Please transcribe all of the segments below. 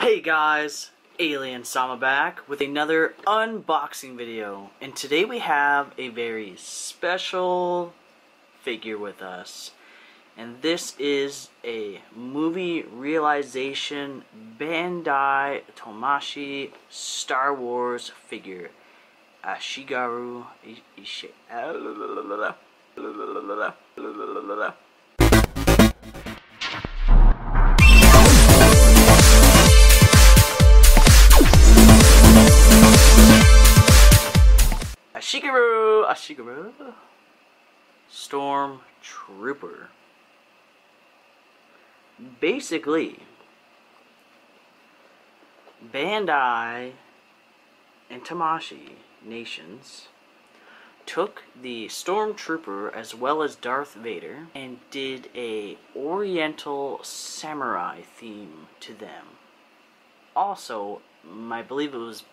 Hey guys, Alien Sama back with another unboxing video, and today we have a very special figure with us, and this is a movie realization Bandai Tamashii Star Wars figure, Ashigaru Ashigaru StormTrooper. Basically, Bandai and Tamashii nations took the StormTrooper as well as Darth Vader and did a Oriental samurai theme to them. Also, I believe it was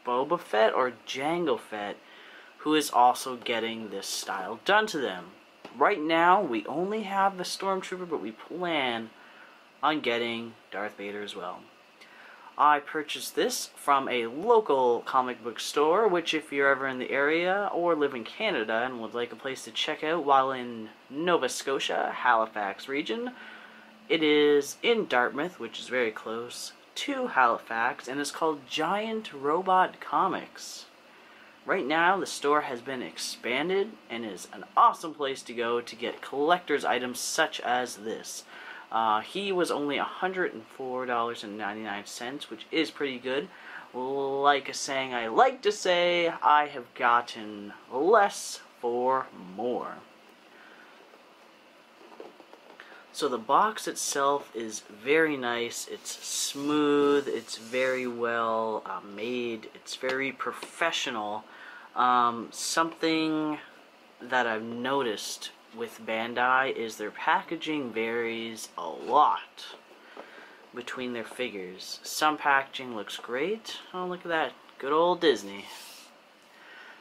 Boba Fett or Jango Fett who is also getting this style done to them. Right now, we only have the StormTrooper, but we plan on getting Darth Vader as well. I purchased this from a local comic book store, which if you're ever in the area or live in Canada and would like a place to check out while in Nova Scotia, Halifax region, it is in Dartmouth, which is very close to Halifax, and it's called Giant Robot Comics. Right now, the store has been expanded and is an awesome place to go to get collector's items such as this. He was only $104.99, which is pretty good. Like a saying I like to say, I have gotten less for more. So the box itself is very nice, it's smooth, it's very well made, it's very professional. Something that I've noticed with Bandai is their packaging varies a lot between their figures. Some packaging looks great. Oh, look at that, good old Disney.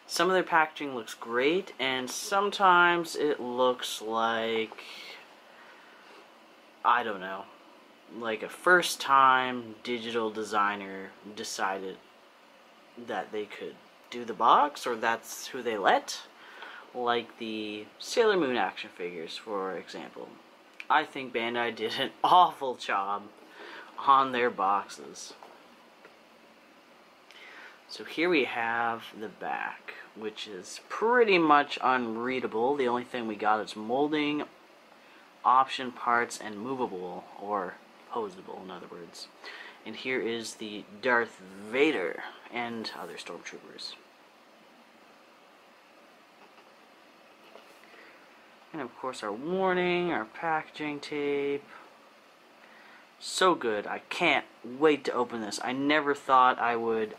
Some of their packaging looks great, and sometimes it looks like, I don't know, like a first-time digital designer decided that they could do the box, or that's who they let. Like the Sailor Moon action figures, for example. I think Bandai did an awful job on their boxes. So here we have the back, which is pretty much unreadable. The only thing we got is molding, option parts, and movable, or posable in other words. And here is the Darth Vader and other stormtroopers. And of course our warning, our packaging tape. So good. I can't wait to open this. I never thought I would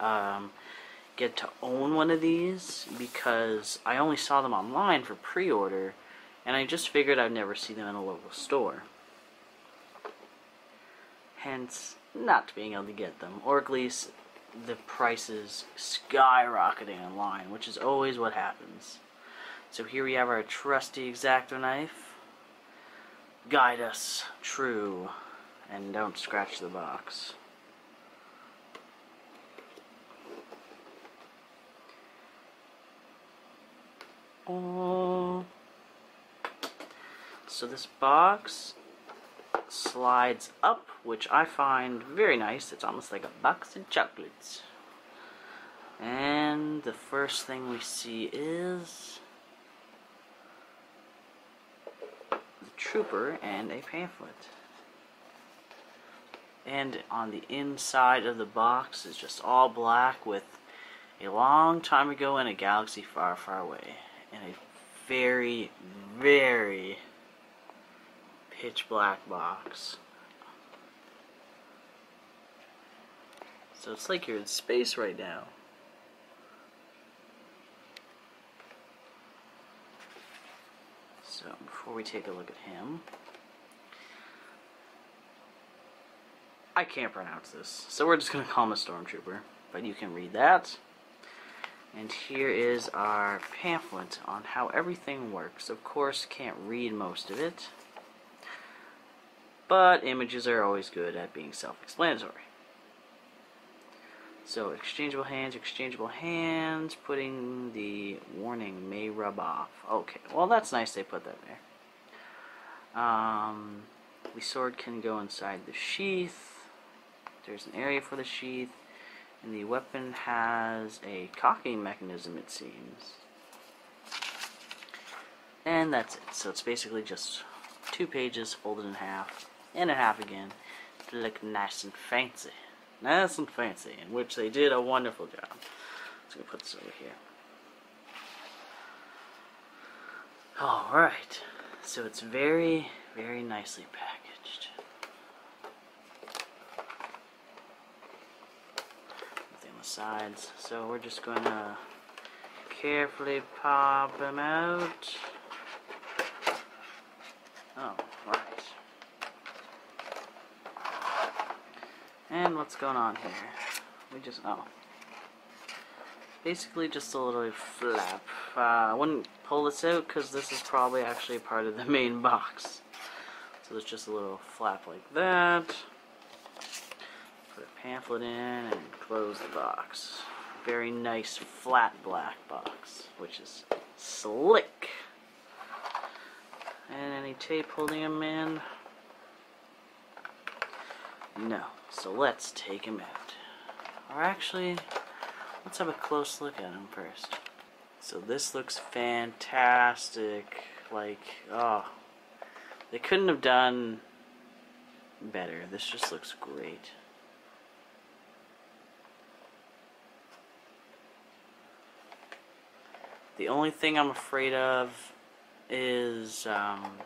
get to own one of these because I only saw them online for pre-order. And I just figured I'd never see them in a local store. Hence, not being able to get them. Or at least the prices skyrocketing online, which is always what happens. So here we have our trusty X-Acto knife. Guide us true, and don't scratch the box. Oh. So this box slides up, which I find very nice. It's almost like a box of chocolates. And the first thing we see is the trooper and a pamphlet. And on the inside of the box is just all black with a long time ago in a galaxy far, far away. And a very, very pitch black box. So it's like you're in space right now. So before we take a look at him, I can't pronounce this, so we're just going to call him a stormtrooper, but you can read that. And here is our pamphlet on how everything works. Of course, can't read most of it, but images are always good at being self-explanatory. So exchangeable hands, putting the warning may rub off. Okay, well that's nice they put that there. The sword can go inside the sheath. There's an area for the sheath. And the weapon has a cocking mechanism, it seems. And that's it. So it's basically just 2 pages folded in half, and in half again, to look nice and fancy. Nice and fancy, in which they did a wonderful job. So I'm going to put this over here. Alright, so it's very, very nicely packaged. Nothing on the sides, so we're just going to carefully pop them out. Oh, right. And what's going on here? Basically just a little flap. I wouldn't pull this out because this is probably actually part of the main box. So there's just a little flap like that. Put a pamphlet in and close the box. Very nice flat black box, which is slick. And any tape holding them in? No. So let's take him out. Or actually, let's have a close look at him first. So this looks fantastic. Like, oh, they couldn't have done better. This just looks great. The only thing I'm afraid of is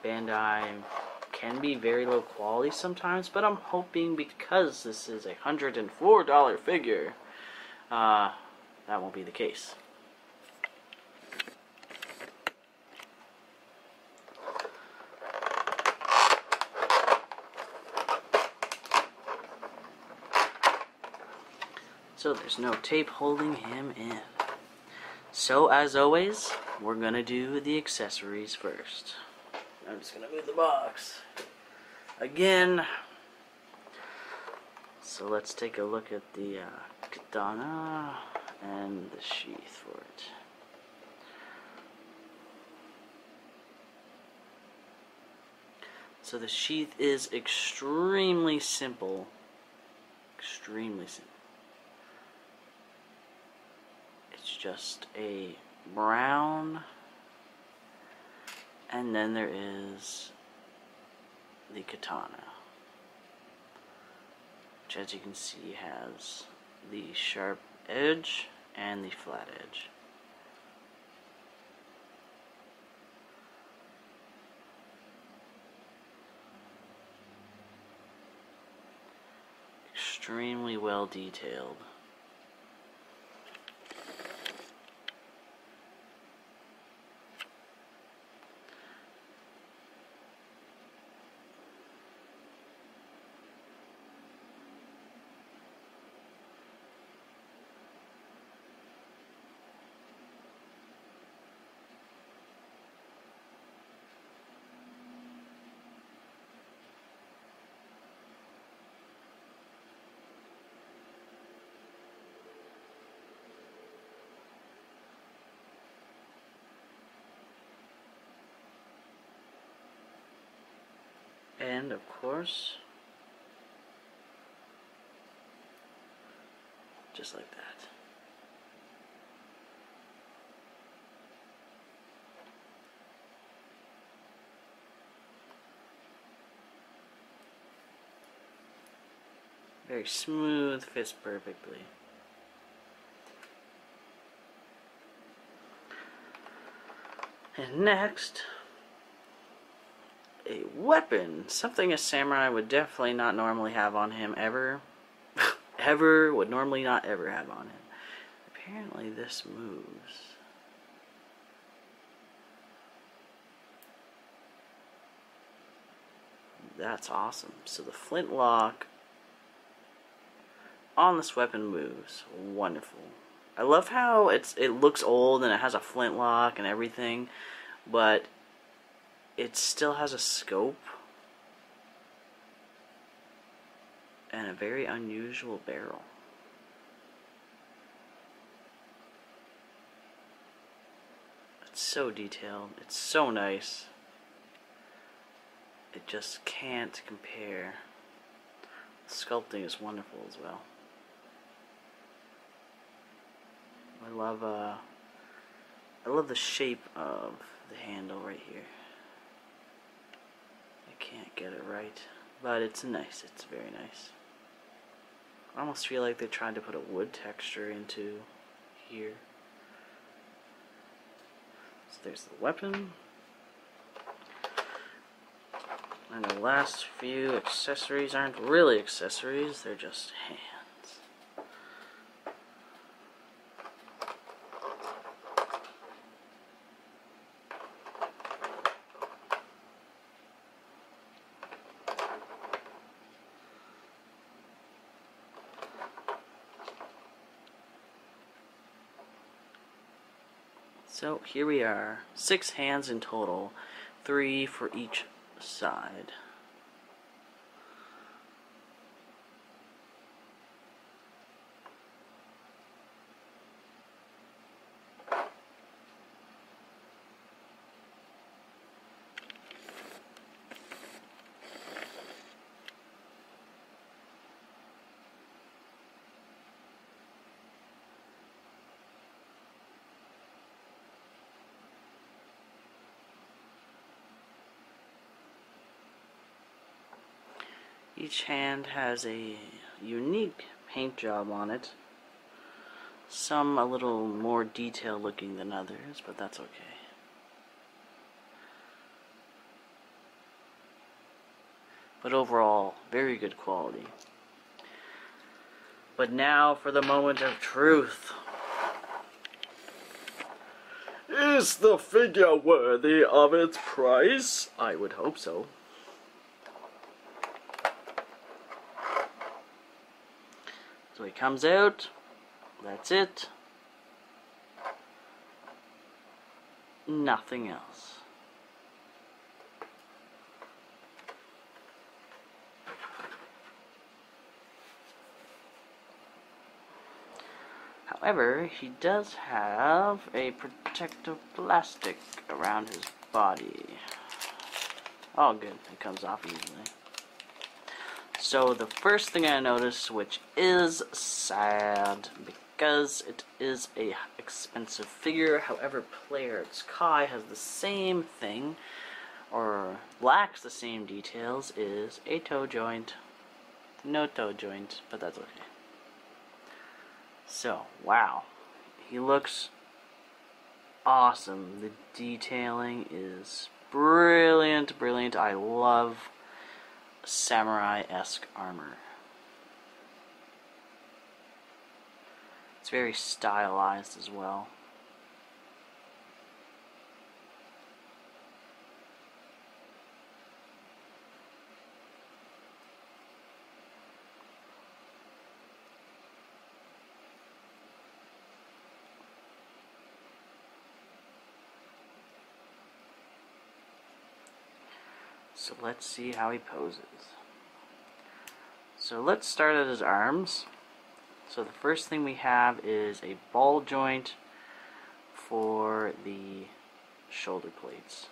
Bandai can be very low quality sometimes, but I'm hoping because this is a $104 figure, that won't be the case. So there's no tape holding him in. So as always, we're gonna do the accessories first. I'm just gonna move the box again. So let's take a look at the katana and the sheath for it. So the sheath is extremely simple. Extremely simple. It's just a brown, and then there is the katana, which as you can see has the sharp edge and the flat edge. Extremely well detailed. And of course, just like that. Very smooth, fits perfectly. And next, a weapon. Something a samurai would definitely not normally have on him ever. Would normally not ever have on him. Apparently this moves. That's awesome. So the flintlock on this weapon moves. Wonderful. I love how it looks old and it has a flintlock and everything, but it still has a scope and a very unusual barrel. so detailed. It's so nice. It just can't compare. The sculpting is wonderful as well. I love the shape of the handle right here. I can't get it right, but it's nice. It's very nice. I almost feel like they're trying to put a wood texture into here. So there's the weapon. And the last few accessories aren't really accessories, they're just hands. So here we are, 6 hands in total, 3 for each side. Each hand has a unique paint job on it. Some a little more detailed looking than others, but that's okay. But overall, very good quality. But now for the moment of truth. Is the figure worthy of its price? I would hope so. So he comes out, that's it, nothing else. However, he does have a protective plastic around his body. Oh good, it comes off easily. So the first thing I noticed, which is sad, because it is a expensive figure, however Player Kai has the same thing, or lacks the same details, is a toe joint. No toe joint, but that's okay. So, wow. He looks awesome. The detailing is brilliant, brilliant. I love samurai-esque armor. It's very stylized as well. So let's see how he poses. So let's start at his arms. So the first thing we have is a ball joint for the shoulder plates.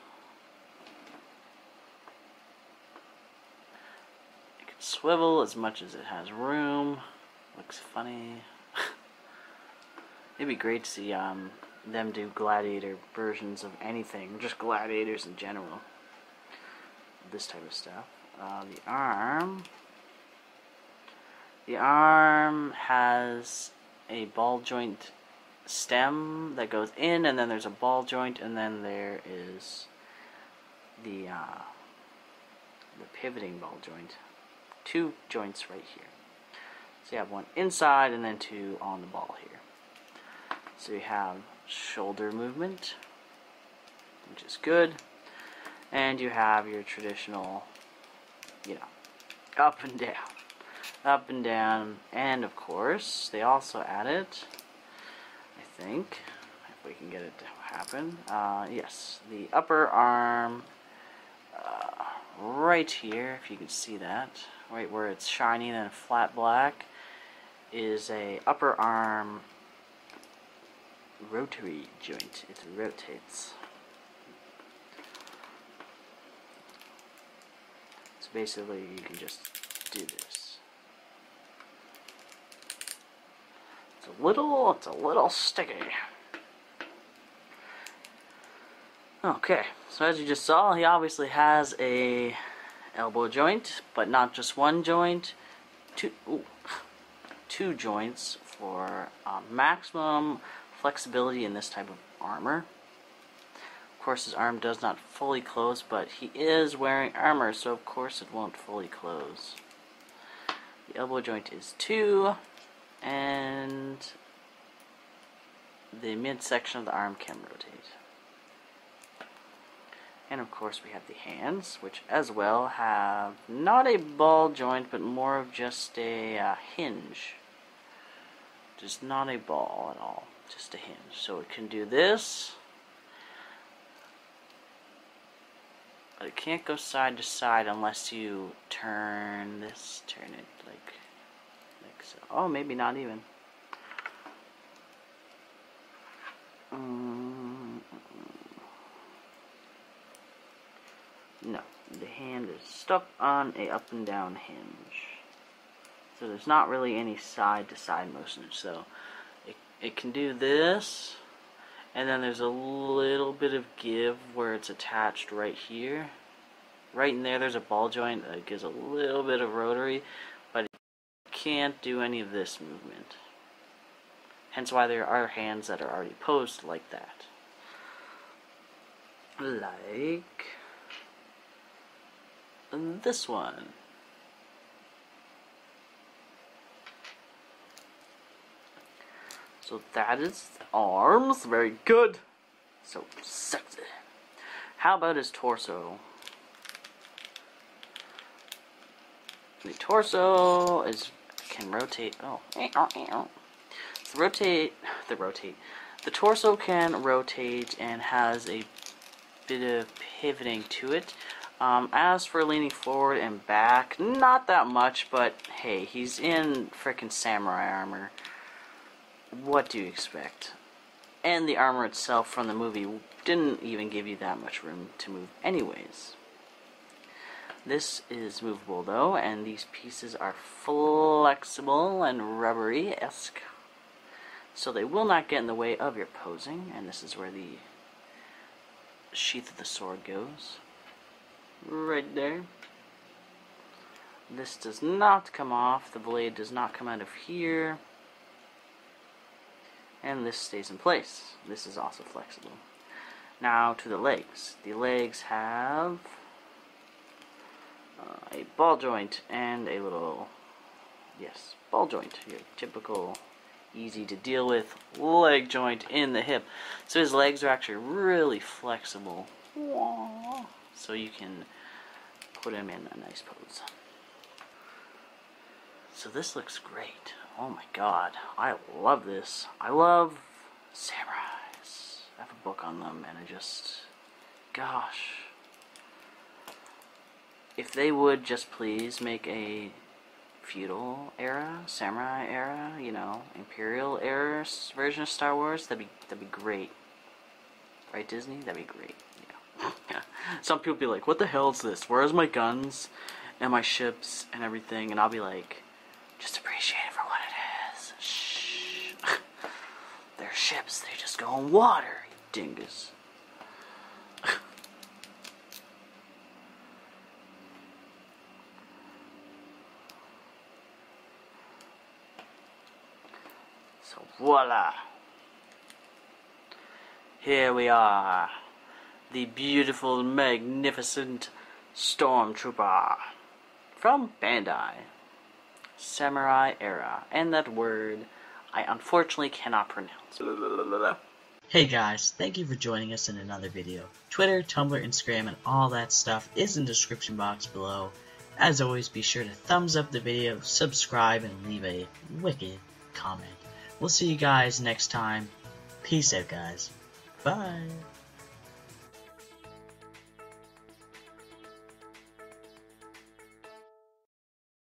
It can swivel as much as it has room. Looks funny. It'd be great to see them do gladiator versions of anything, just gladiators in general. This type of stuff. The arm has a ball joint stem that goes in, and then there's a ball joint, and then there is the pivoting ball joint. 2 joints right here. So you have one inside and then 2 on the ball here. So you have shoulder movement, which is good. And you have your traditional, you know, up and down. Up and down. And of course, they also added, I think, if we can get it to happen, yes, the upper arm, right here, if you can see that, right where it's shiny and flat black, is a upper arm rotary joint. It rotates. basically you can just do this. It's a little sticky. Okay, so as you just saw, he obviously has a elbow joint, but not just one joint, two joints for maximum flexibility in this type of armor. Of course, his arm does not fully close, but he is wearing armor, so of course it won't fully close. The elbow joint is 2, and the midsection of the arm can rotate. And of course we have the hands, which as well have not a ball joint, but more of just a hinge. Just not a ball at all, just a hinge. So it can do this. But it can't go side to side unless you turn this, turn it like so. Oh, maybe not even. No, the hand is stuck on a up and down hinge. So there's not really any side to side motion. So it can do this. And then there's a little bit of give where it's attached right here. Right in there, there's a ball joint that gives a little bit of rotary, but it can't do any of this movement. Hence why there are hands that are already posed like that. Like this one. So that is arms, very good. So sexy. How about his torso? The torso can rotate. Oh, the torso can rotate and has a bit of pivoting to it. As for leaning forward and back, not that much, but hey, he's in frickin' samurai armor. What do you expect? And the armor itself from the movie didn't even give you that much room to move anyways. This is movable though, and these pieces are flexible and rubbery-esque. So they will not get in the way of your posing, and this is where the sheath of the sword goes. Right there. This does not come off, the blade does not come out of here. And this stays in place. This is also flexible. Now to the legs. The legs have a ball joint and a little, yes, ball joint. Your typical, easy to deal with leg joint in the hip. So his legs are actually really flexible. So you can put him in a nice pose. So this looks great. Oh my god, I love this. I love samurais. I have a book on them, and gosh. If they would just please make a feudal era, samurai era, you know, imperial era version of Star Wars, that'd be great. Right, Disney? That'd be great. Yeah. Some people be like, what the hell is this? Where's my guns and my ships and everything? And I'll be like, just appreciate it for what it is. Shh. They're ships, they just go in water, you dingus. So voila. Here we are. The beautiful, magnificent StormTrooper from Bandai. Samurai era. And that word I unfortunately cannot pronounce. Hey guys, thank you for joining us in another video. Twitter, Tumblr, Instagram, and all that stuff is in the description box below. As always, be sure to thumbs up the video, subscribe, and leave a wicked comment. We'll see you guys next time. Peace out, guys. Bye.